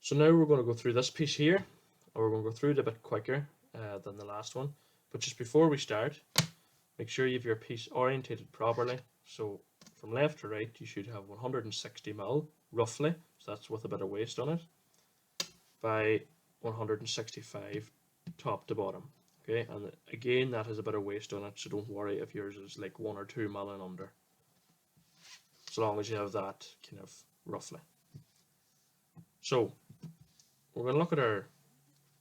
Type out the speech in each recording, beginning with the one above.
So now we're going to go through this piece here, and we're going to go through it a bit quicker than the last one. But just before we start, make sure you have your piece orientated properly. So from left to right, you should have 160 mil roughly, so that's with a bit of waste on it, by 165 top to bottom. Okay, and again, that has a bit of waste on it, so don't worry if yours is like 1 or 2 mil and under, so long as you have that kind of roughly. So we're going to look at our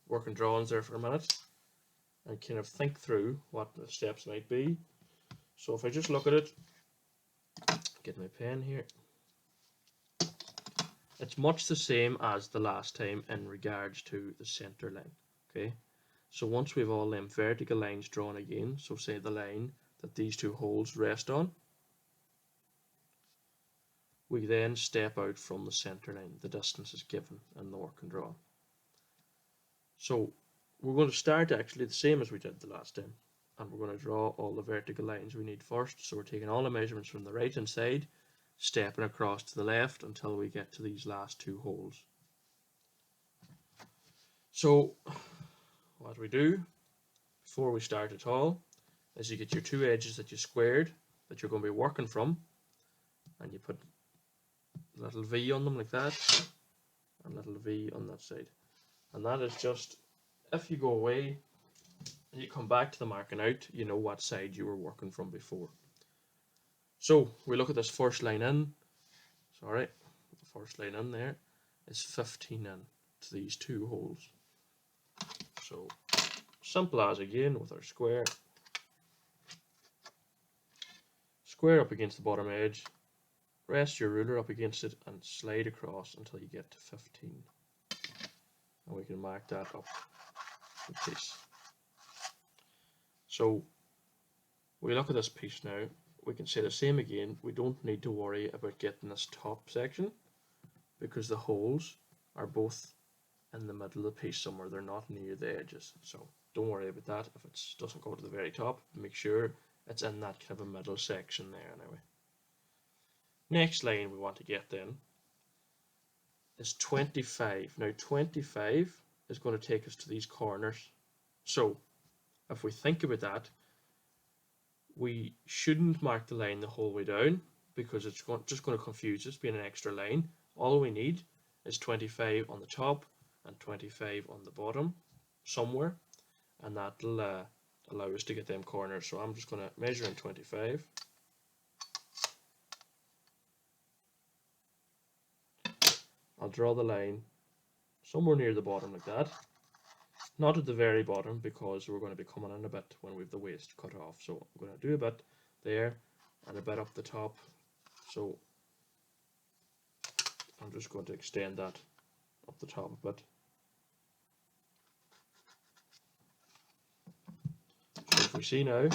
working drawings there for a minute and kind of think through what the steps might be. So if I just look at it, get my pen here, it's much the same as the last time in regards to the center line. Okay, so once we've all them vertical lines drawn again, so say the line that these two holes rest on, we then step out from the center line. The distance is given in the working drawing. So we're going to start actually the same as we did the last time, and we're going to draw all the vertical lines we need first. So we're taking all the measurements from the right hand side, stepping across to the left until we get to these last two holes. So what we do before we start at all is you get your two edges that you squared that you're going to be working from, and you put a little V on them like that, and a little V on that side. And that is just, if you go away and you come back to the marking out, you know what side you were working from before. So we look at this first line in, the first line in there is 15 in to these two holes. So simple as again with our square. Square up against the bottom edge, rest your ruler up against it and slide across until you get to 15. And we can mark that up the piece. So we look at this piece now, we can say the same again. We don't need to worry about getting this top section because the holes are both in the middle of the piece somewhere. They're not near the edges. So don't worry about that. If it doesn't go to the very top, make sure it's in that kind of a middle section there anyway. Next line we want to get then is 25. Now 25 is going to take us to these corners. So if we think about that, we shouldn't mark the line the whole way down because it's just going to confuse us being an extra line. All we need is 25 on the top and 25 on the bottom somewhere, and that'll allow us to get them corners. So I'm just going to measure in 25. I'll draw the line somewhere near the bottom like that. Not at the very bottom because we're going to be coming in a bit when we have the waist cut off. So I'm going to do a bit there and a bit up the top. So I'm just going to extend that up the top a bit. So if we see now,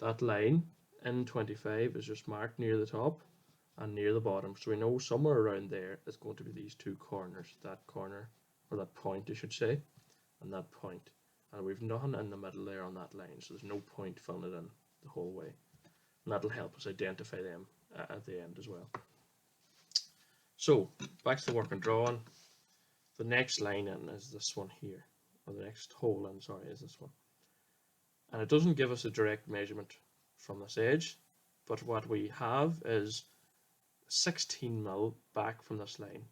that line in 25 is just marked near the top and near the bottom. So we know somewhere around there is going to be these two corners, that corner, or that point I should say, and that point. And we've nothing in the middle there on that line, so there's no point filling it in the whole way. And that'll help us identify them at the end as well. So back to the working drawing. The next line in is this one here, or the next hole in, sorry, is this one. And it doesn't give us a direct measurement from this edge, but what we have is 16 mil back from this line.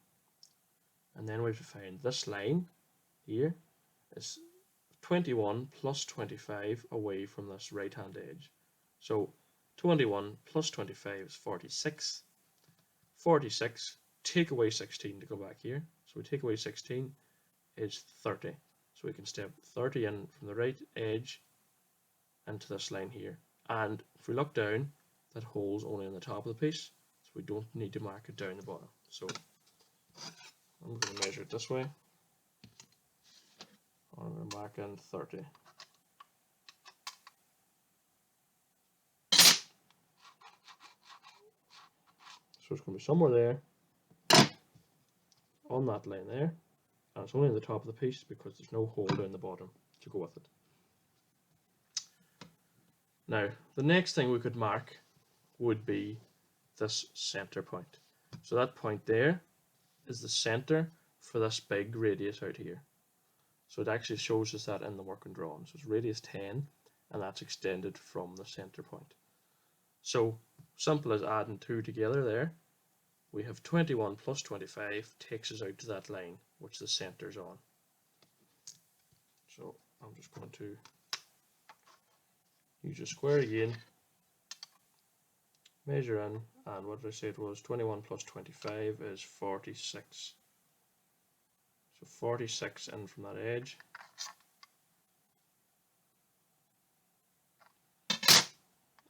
And then we have to find this line here is 21 plus 25 away from this right hand edge. So 21 plus 25 is 46. 46, take away 16 to go back here. So we take away 16 is 30. So we can step 30 in from the right edge into this line here. And if we look down, that hole's only on the top of the piece, so we don't need to mark it down the bottom. So I'm going to measure it this way. I'm going to mark in 30. So it's going to be somewhere there on that line there, and it's only on the top of the piece because there's no hole down the bottom to go with it. Now the next thing we could mark would be this center point. So that point there is the center for this big radius out here. So it actually shows us that in the working drawing. So it's radius 10, and that's extended from the center point. So simple as adding 2 together there. We have 21 plus 25 takes us out to that line which the center's on. So I'm just going to use a square again, measure in, and what did I say it was? 21 plus 25 is 46. So 46 in from that edge.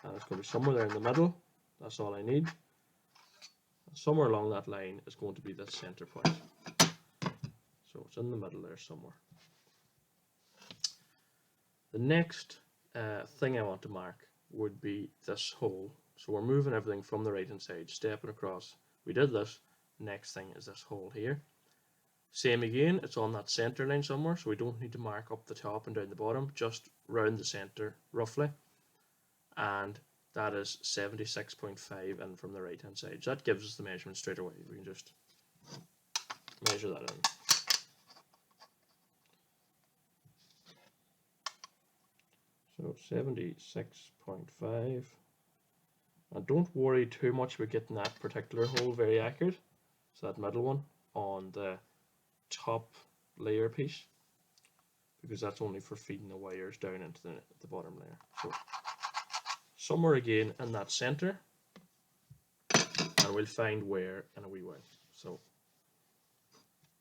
And it's going to be somewhere there in the middle. That's all I need. Somewhere along that line is going to be this center point. So it's in the middle there somewhere. The next thing I want to mark would be this hole. So we're moving everything from the right hand side, stepping across. We did this. Next thing is this hole here. Same again, it's on that center line somewhere, so we don't need to mark up the top and down the bottom, just round the center roughly. And that is 76.5 in from the right hand side. So that gives us the measurement straight away. We can just measure that in. So 76.5. And don't worry too much about getting that particular hole very accurate. So that middle one on the top layer piece, because that's only for feeding the wires down into the bottom layer. So somewhere again in that center, and we'll find where in a wee while. So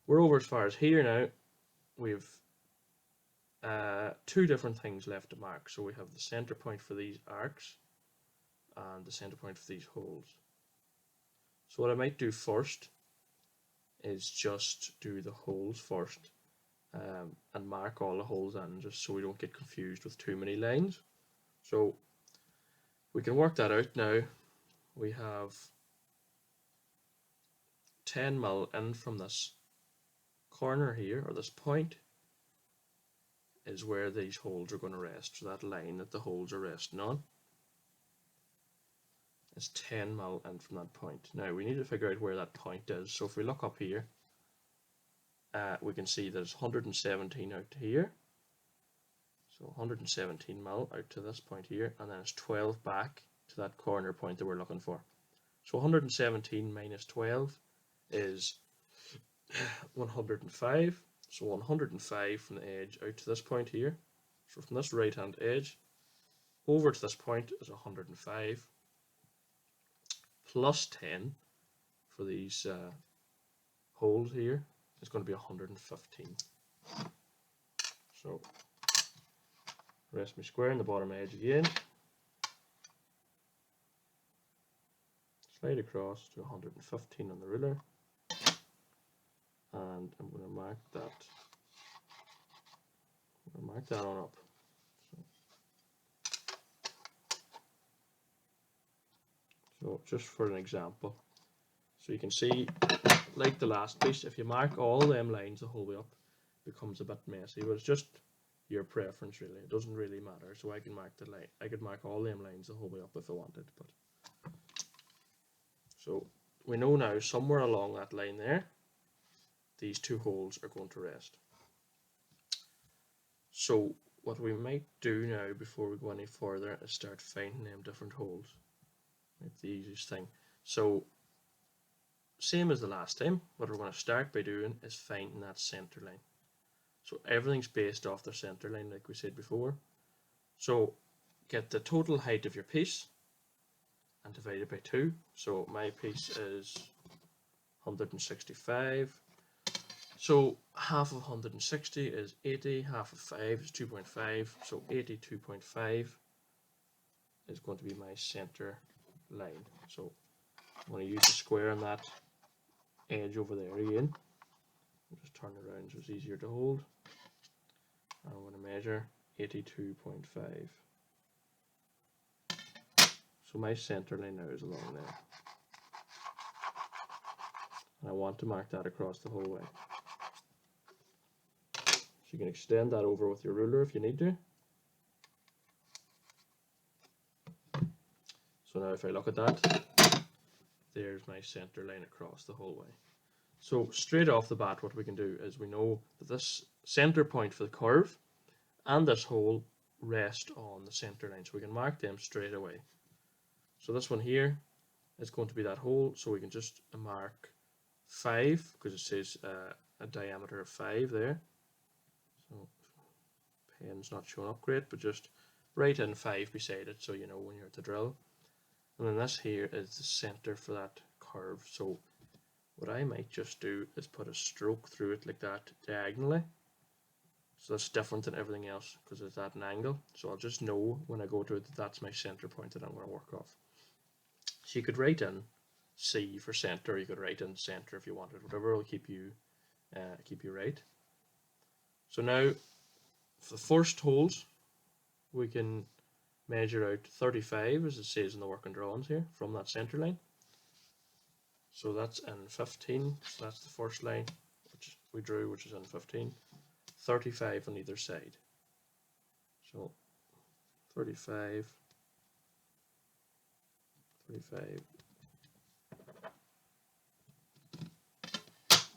we're over as far as here now. We've 2 different things left to mark. So we have the center point for these arcs and the center point for these holes. So what I might do first is just do the holes first, and mark all the holes in, just so we don't get confused with too many lines. So we can work that out now. We have 10 mil in from this corner here, or this point is where these holes are going to rest. So that line that the holes are resting on is 10 mil in from that point. Now we need to figure out where that point is. So if we look up here, we can see there's 117 out to here. So 117 mil out to this point here, and then it's 12 back to that corner point that we're looking for. So 117 minus 12 is 105. So 105 from the edge out to this point here. So from this right hand edge over to this point is 105 plus 10 for these holes here is going to be 115. So rest my square in the bottom edge again, slide across to 115 on the ruler, and I'm going to mark that. I'm going to mark that on up. So just for an example, so you can see, like the last piece, if you mark all them lines the whole way up, it becomes a bit messy, but it's just your preference really. It doesn't really matter. So I can mark the line. I could mark all them lines the whole way up if I wanted. But so we know now somewhere along that line there, these 2 holes are going to rest. So what we might do now before we go any further is start finding them different holes. It's the easiest thing. So same as the last time, what we're going to start by doing is finding that center line. So everything's based off the center line like we said before. So get the total height of your piece and divide it by 2. So my piece is 165. So half of 160 is 80, half of 5 is 2.5, so 82.5 is going to be my center line. So I'm going to use the square on that edge over there again. I'll just turn it around so it's easier to hold. And I'm going to measure 82.5. So my center line now is along there. And I want to mark that across the whole way. So you can extend that over with your ruler if you need to. So now if I look at that, there's my center line across the whole way. So straight off the bat, what we can do is we know that this center point for the curve and this hole rest on the center line, so we can mark them straight away. So this one here is going to be that hole, so we can just mark 5 because it says a diameter of 5 there. So pen's not showing up great, but just write in 5 beside it so you know when you're at the drill. And then this here is the center for that curve. So what I might just do is put a stroke through it like that diagonally. So that's different than everything else because it's at an angle. So I'll just know when I go to it that that's my center point that I'm going to work off. So you could write in C for center, you could write in center if you wanted, whatever will keep you right. So now for the first holes, we can measure out 35 as it says in the working drawings here from that center line. So that's in 15, so that's the first line which we drew, which is in 15. 35 on either side. So 35.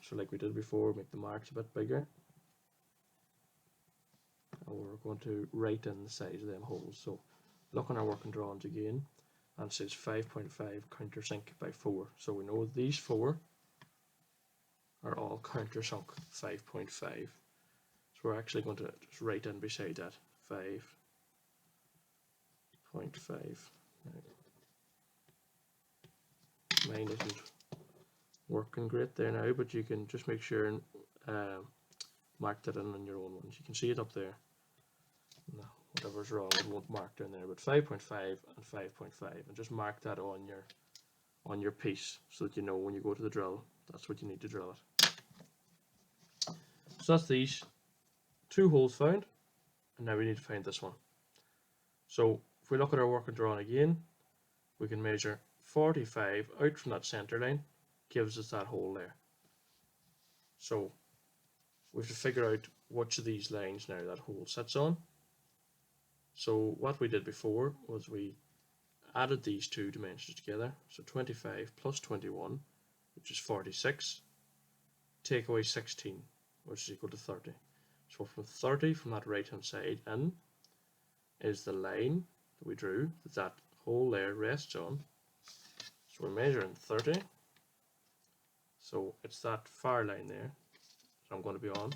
So like we did before, make the marks a bit bigger. And we're going to write in the size of them holes. So look on our working drawings again, and it says 5.5 countersink by 4. So we know these 4 are all countersunk 5.5. So we're actually going to just write in beside that 5.5. Mine isn't working great there now, but you can just make sure and mark that in on your own ones. You can see it up there. No, whatever's wrong, it won't mark down there. But 5.5 and 5.5, and just mark that on your piece so that you know when you go to the drill, that's what you need to drill it. So that's these 2 holes found, and now we need to find this one. So if we look at our working drawing again, we can measure 45 out from that center line, gives us that hole there. So we have to figure out which of these lines now that hole sits on. So what we did before was we added these 2 dimensions together. So 25 plus 21, which is 46, take away 16, which is equal to 30. So from 30, from that right hand side in, is the line that we drew that hole there rests on. So we're measuring 30. So it's that far line there that I'm going to be on.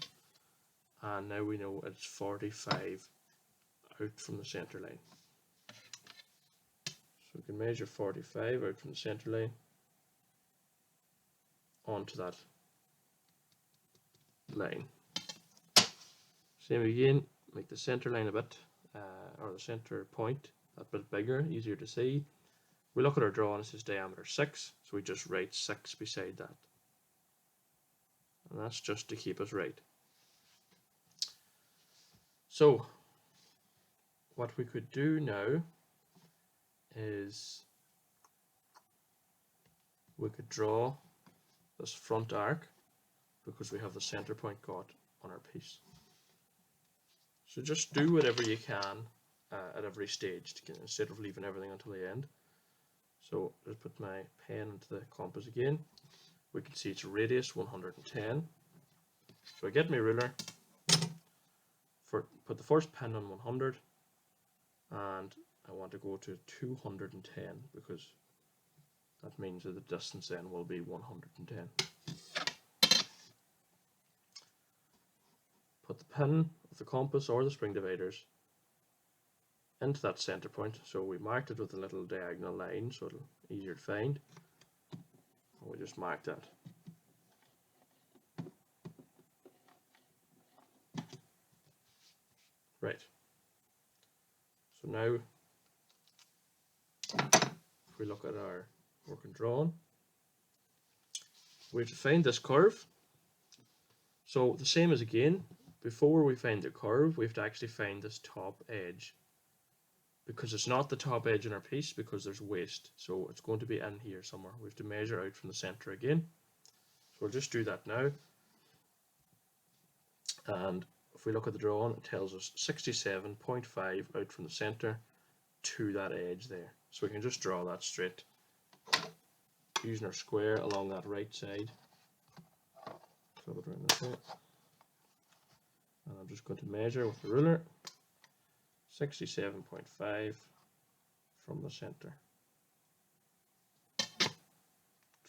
And now we know it's 45 out from the center line. So we can measure 45 out from the center line onto that line. Same again, make the center line a bit, or the center point a bit bigger, easier to see. We look at our drawing, it says diameter 6, so we just write 6 beside that. And that's just to keep us right. So what we could do now is we could draw this front arc because we have the center point got on our piece. So just do whatever you can at every stage instead of leaving everything until the end. So just put my pen into the compass again. We can see it's radius 110. So I get my ruler, put the first pin on 100, and I want to go to 210 because that means that the distance then will be 110. Put the pin of the compass or the spring dividers into that center point. So we marked it with a little diagonal line so it'll be easier to find. And we just mark that. Right. So now if we look at our working drawing, we have to find this curve. So the same as again, before we find the curve, we have to actually find this top edge. Because it's not the top edge in our piece because there's waste. So it's going to be in here somewhere. We have to measure out from the center again. So we'll just do that now. And if we look at the drawing, it tells us 67.5 out from the center to that edge there. So we can just draw that straight using our square along that right side. flip it around this way. And I'm just going to measure with the ruler 67.5 from the center.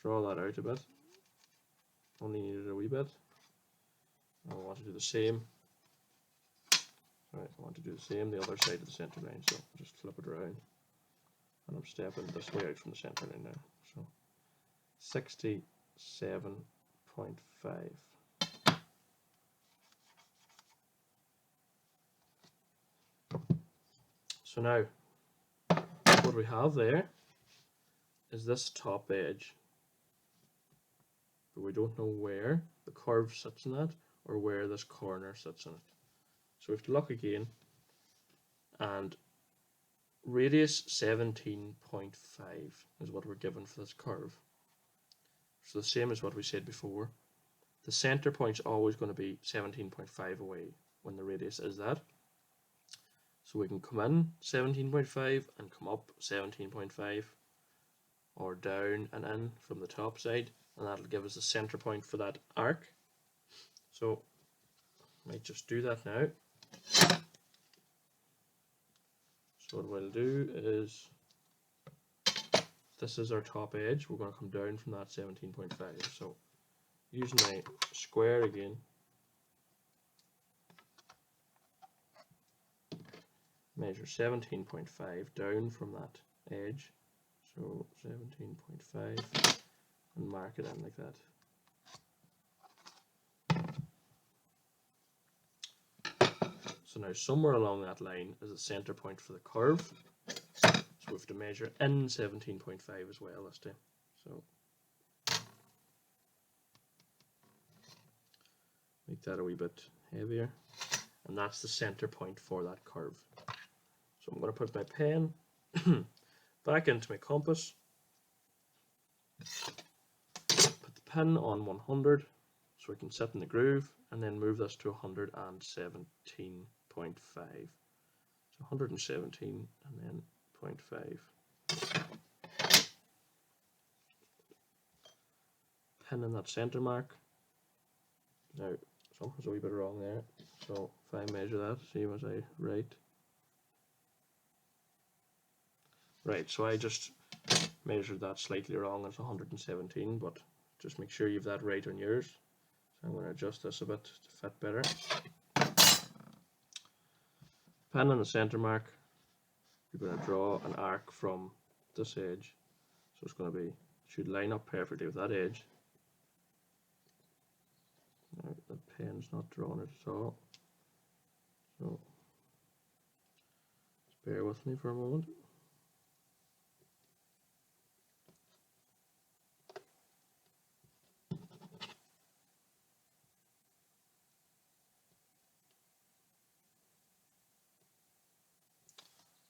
Draw that out a bit. Only needed a wee bit. I want to do the same. Right, I want to do the same the other side of the center line, so I'll just flip it around. And I'm stepping this way out from the center line now. So 67.5. So now, what we have there is this top edge, but we don't know where the curve sits in that or where this corner sits in it. So we have to look again, and radius 17.5 is what we're given for this curve. So the same as what we said before. The center point's always going to be 17.5 away when the radius is that. So we can come in 17.5 and come up 17.5, or down and in from the top side, and that'll give us the center point for that arc. So I might just do that now. So what we'll do is, this is our top edge, we're going to come down from that 17.5. So using my square again, measure 17.5 down from that edge. So 17.5 and mark it in like that. So now somewhere along that line is the center point for the curve. So we have to measure in 17.5 as well this time. So make that a wee bit heavier. And that's the center point for that curve. So I'm going to put my pen back into my compass. Put the pin on 100 so we can sit in the groove, and then move this to 117.5. So 117 and then 0.5. Pin in that center mark. Now something's a wee bit wrong there, so if I measure that, see was I right? Right, so I just measured that slightly wrong, it's 117, but just make sure you have that right on yours. So I'm going to adjust this a bit to fit better. Pen on the center mark, you're going to draw an arc from this edge, so it's going to be, should line up perfectly with that edge. Now, the pen's not drawing it at all, so just bear with me for a moment.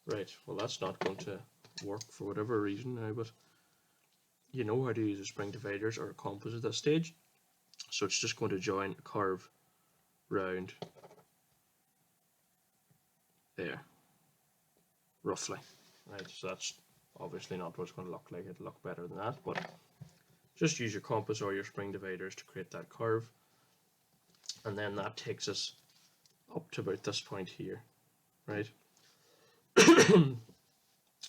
Right, well that's not going to work for whatever reason now, but you know how to use a spring dividers or a compass at this stage. So it's just going to join a curve round there, roughly. Right, so that's obviously not what it's going to look like, it'll look better than that, but just use your compass or your spring dividers to create that curve. And then that takes us up to about this point here, right?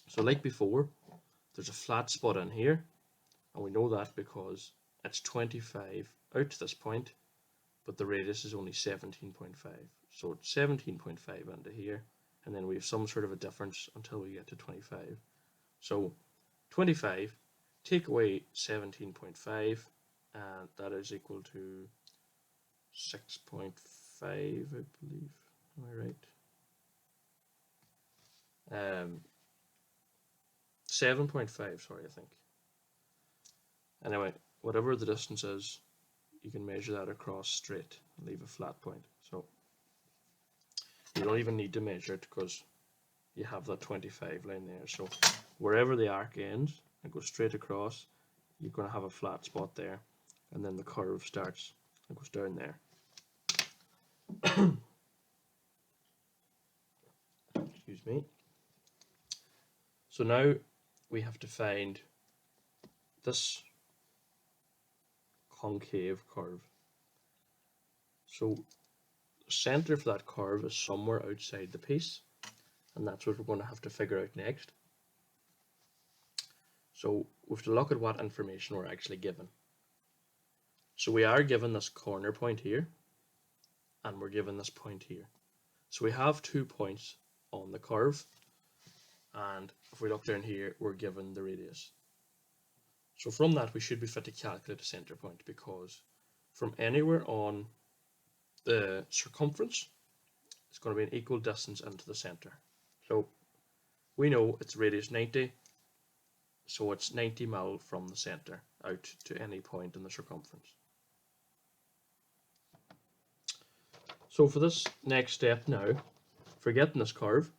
So like before, there's a flat spot in here, and we know that because it's 25 out to this point, but the radius is only 17.5. So it's 17.5 into here, and then we have some sort of a difference until we get to 25. So 25, take away 17.5, and that is equal to 6.5, I believe. Am I right? 7.5, sorry, I think. Anyway, whatever the distance is, you can measure that across straight and leave a flat point. So you don't even need to measure it because you have that 25 line there. So wherever the arc ends and goes straight across, you're going to have a flat spot there, and then the curve starts and goes down there. Excuse me. So now we have to find this concave curve. So the center for that curve is somewhere outside the piece, and that's what we're going to have to figure out next. So we have to look at what information we're actually given. So we are given this corner point here, and we're given this point here. So we have 2 points on the curve, and if we look down here, we're given the radius. So from that, we should be fit to calculate a center point, because from anywhere on the circumference, it's going to be an equal distance into the center. So we know it's radius 90, so it's 90 mil from the center out to any point in the circumference. So for this next step now, for getting this curve,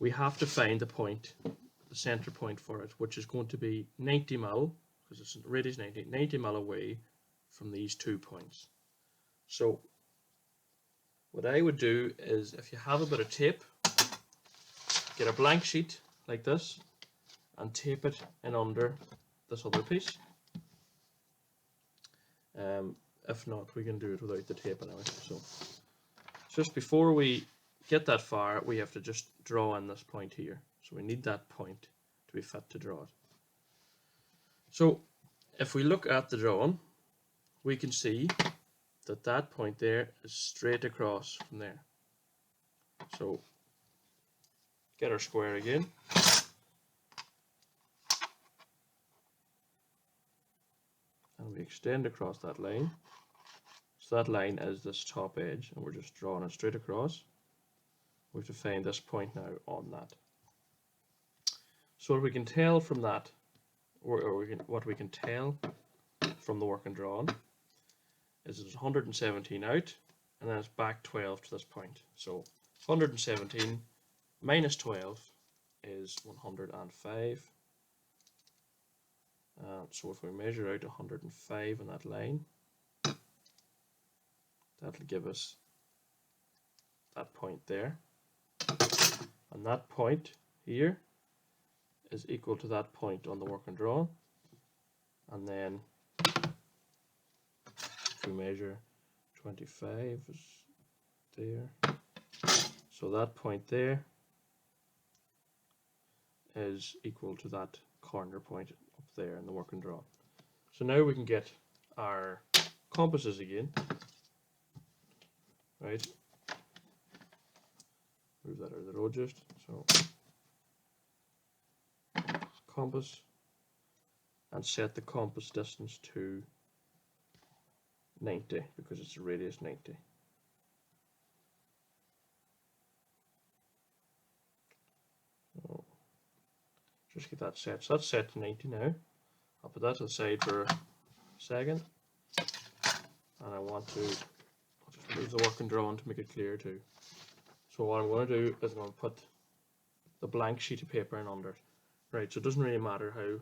we have to find the point, the center point for it, which is going to be 90 mil, because it's radius 90 mil away from these 2 points. So what I would do is, if you have a bit of tape, get a blank sheet like this and tape it in under this other piece. If not, we can do it without the tape anyway. So just before we get that far, we have to just draw in this point here. So we need that point to be fit to draw it. So if we look at the drawing, we can see that that point there is straight across from there. So get our square again. And we extend across that line. So that line is this top edge, and we're just drawing it straight across. We have to find this point now on that. So what we can tell from that, what we can tell from the working drawing, is it's 117 out, and then it's back 12 to this point. So 117 minus 12 is 105. So if we measure out 105 on that line, that'll give us that point there. And that point here is equal to that point on the working drawing. And then if we measure 25 is there. So that point there is equal to that corner point up there in the working drawing. So now we can get our compasses again. Right, move that out of the road just. So compass, and set the compass distance to 90, because it's a radius 90. So just get that set. So that's set to 90 now. I'll put that to the side for a second, and I want to just move the working drawing to make it clear too. So what I'm going to do is I'm going to put the blank sheet of paper in under it. Right, so it doesn't really matter how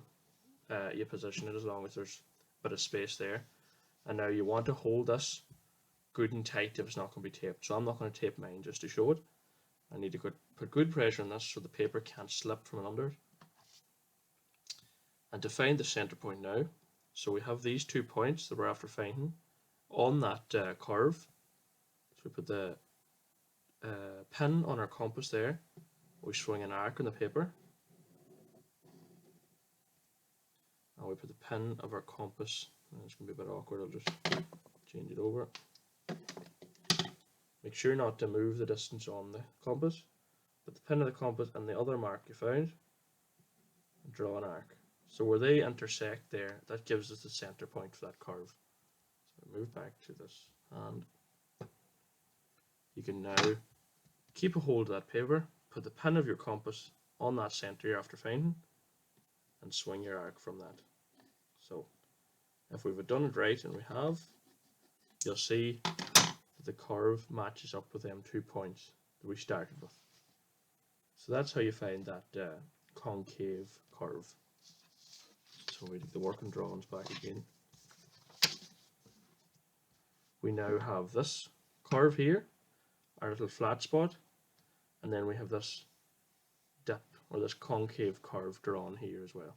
you position it, as long as there's a bit of space there. And now you want to hold this good and tight if it's not going to be taped. So I'm not going to tape mine just to show it. I need to put good pressure on this so the paper can't slip from under it. And to find the center point now, so we have these 2 points that we're after finding on that curve. So we put the pin on our compass there. We swing an arc on the paper. And we put the pin of our compass, and it's going to be a bit awkward, I'll just change it over. Make sure not to move the distance on the compass. Put the pin of the compass and the other mark you found, and draw an arc. So where they intersect there, that gives us the center point for that curve. So move back to this hand. You can now keep a hold of that paper, put the pin of your compass on that center you're after finding, and swing your arc from that. So if we've done it right, and we have, you'll see that the curve matches up with them 2 points that we started with. So that's how you find that concave curve. So we take the working drawings back again. We now have this curve here, our little flat spot, and then we have this dip, or this concave curve drawn here as well.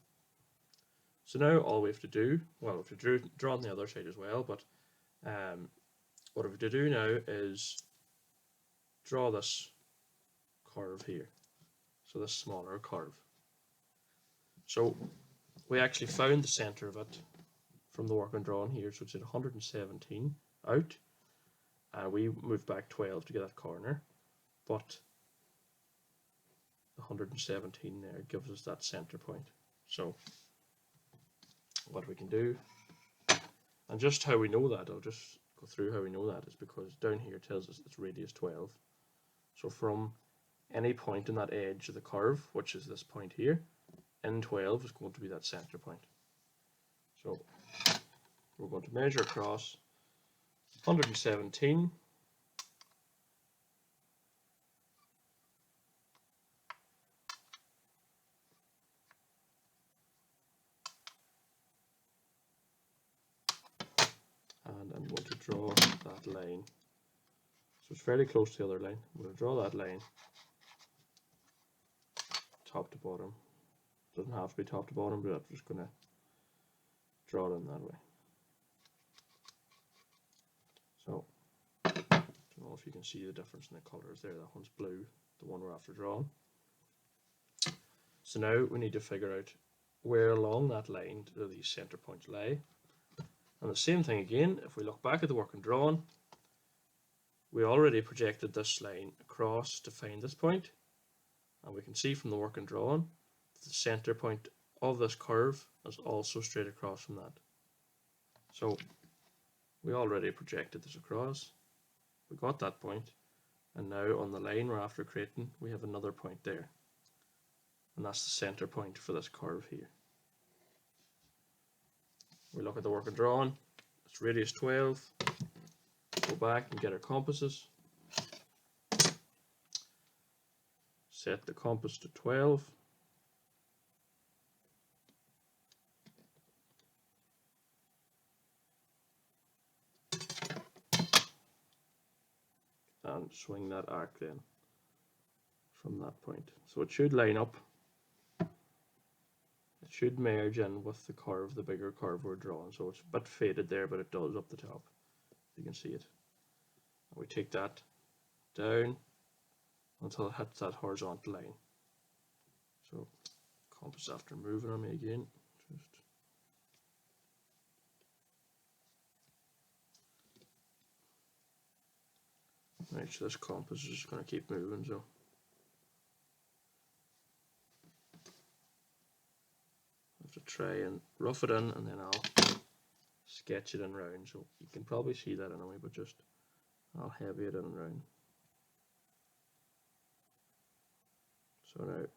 So now all we have to do, well, we have to draw on the other side as well, but what we have to do now is draw this curve here, so this smaller curve. So we actually found the center of it from the work I'm drawing here, so it's at 117 out, and we moved back 12 to get that corner, but the 117 there gives us that center point. So what we can do, and just how we know that, I'll just go through how we know that, is because down here it tells us it's radius 12. So from any point in that edge of the curve, which is this point here, N12 is going to be that center point. So we're going to measure across 117 . And I'm going to draw that line. So it's fairly close to the other line. I'm going to draw that line top to bottom. Doesn't have to be top to bottom, but I'm just going to draw it in that way. So I don't know if you can see the difference in the colours there. That one's blue, the one we're after drawing. So now we need to figure out where along that line do these centre points lie. And the same thing again, if we look back at the work I'm drawing, we already projected this line across to find this point, and we can see from the work I'm drawing that the centre point of this curve is also straight across from that. So we already projected this across, we got that point, and now on the line we're after creating we have another point there, and that's the centre point for this curve here. We look at the work I'm drawing, it's radius 12, go back and get our compasses, set the compass to 12, and swing that arc then from that point. So it should line up, it should merge in with the curve, the bigger curve we're drawing. So it's a bit faded there, but it does up the top, you can see it. And we take that down until it hits that horizontal line. So compass after moving on me again, just right, so this compass is just going to keep moving, so I have to try and rough it in, and then I'll sketch it in round. So you can probably see that anyway, but just I'll heavy it in round. So now it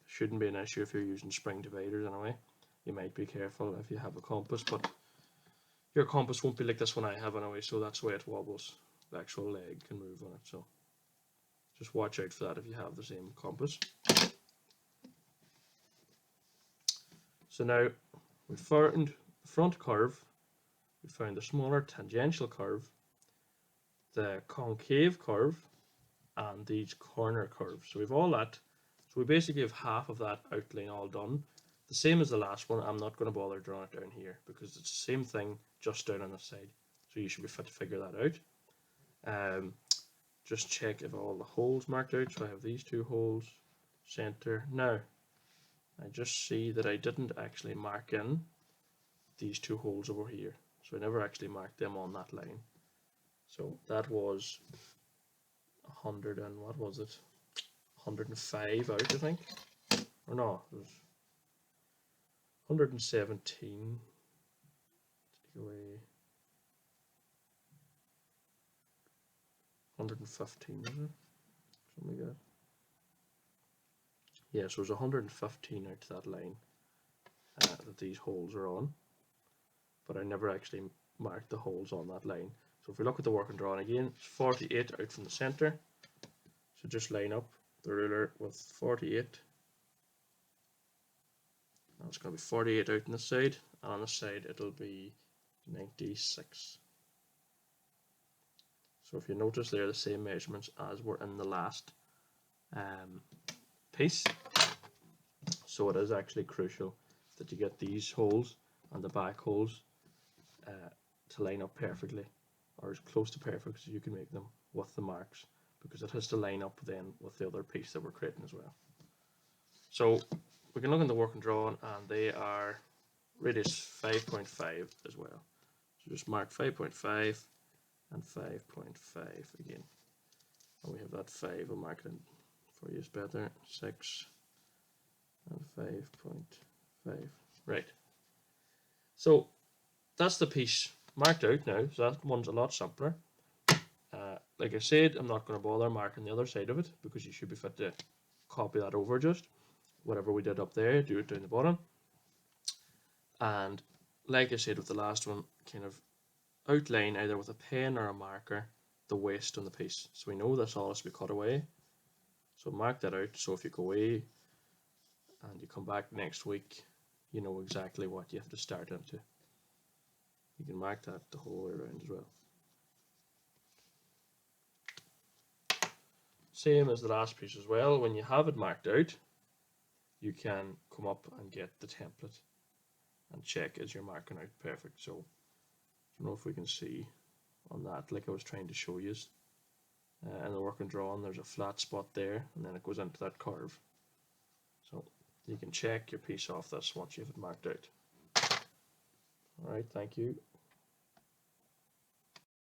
shouldn't be an issue if you're using spring dividers anyway. You might be careful if you have a compass, but your compass won't be like this one I have anyway, so that's why it wobbles. The actual leg can move on it, so just watch out for that if you have the same compass. So now we found the front curve, we found the smaller tangential curve, the concave curve, and these corner curves. So we've all that. So we basically have half of that outline all done. The same as the last one. I'm not going to bother drawing it down here because it's the same thing just down on this side. So you should be fit to figure that out. Just check if all the holes marked out. So I have these two holes, center. Now I just see that I didn't actually mark in these two holes over here. So I never actually marked them on that line. So that was 100 and what was it? 105 out, I think. Or no, it was 117. Take away 115, is it? Something like that. Yeah, so it was 115 out to that line that these holes are on, but I never actually marked the holes on that line. So if we look at the work I'm drawing again, it's 48 out from the center. So just line up the ruler with 48. Now it's going to be 48 out on this side, and on this side it'll be 96. So if you notice, they're the same measurements as were in the last piece. So it is actually crucial that you get these holes and the back holes to line up perfectly. or as close to perfect as you can make them with the marks, because it has to line up then with the other piece that we're creating as well. So we can look in the working drawing, and they are radius 5.5 as well. So just mark 5.5 and 5.5 again. And we have that 5, we'll mark it in for you better, 6 and 5.5. Right. So that's the piece marked out now, so that one's a lot simpler. Like I said, I'm not going to bother marking the other side of it, because you should be fit to copy that over just. Whatever we did up there, do it down the bottom. And like I said with the last one, kind of outline either with a pen or a marker the waste on the piece. So we know this all has to be cut away. So mark that out, so if you go away and you come back next week, you know exactly what you have to start into. You can mark that the whole way around as well. Same as the last piece as well, when you have it marked out, you can come up and get the template and check as you're marking out perfect. So I don't know if we can see on that, like I was trying to show you. In the working drawing, there's a flat spot there, and then it goes into that curve. So you can check your piece off this once you have it marked out. Alright, thank you.